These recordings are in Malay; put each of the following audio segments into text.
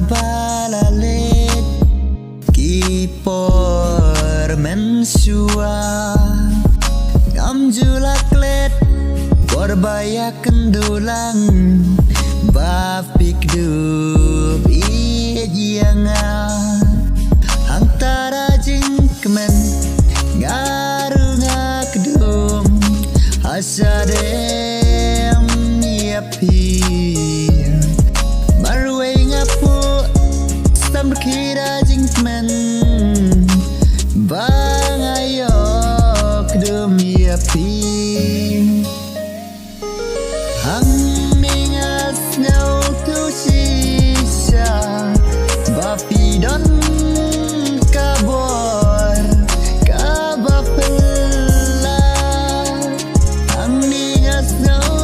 balalit kipor mensua ngamjulaklet borbaya kendulang bapik dup ijianga antara jingkemen ngarunga kedum asadem nyiapi marwe ngapu samkira jingkemen bang ayo kedum nyiapi hang ningas nau tu sisa bapi don kabor kabapela hang ningas nau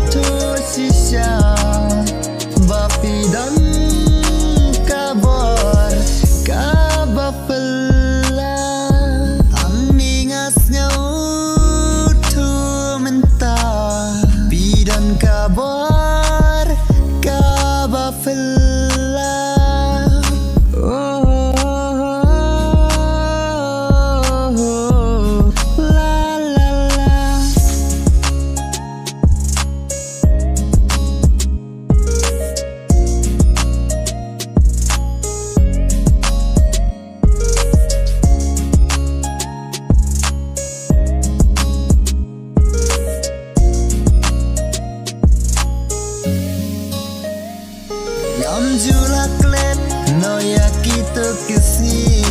tu sisa bapi don kabor kabapela hang ningas nau tu mentah bidon kabor kabapela Ngamjulaklet noya kita kesi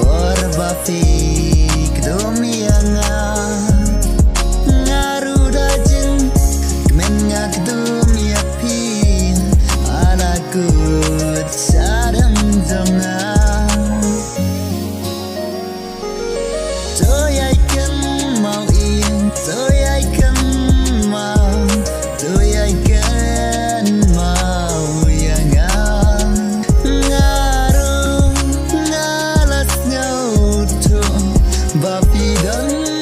Porbafik dumianga Ngarudajin kemenyak dumiapi Anakut sadam zonga Toyaikan mau in Toyaikan mau Toyaikan mau bapi dan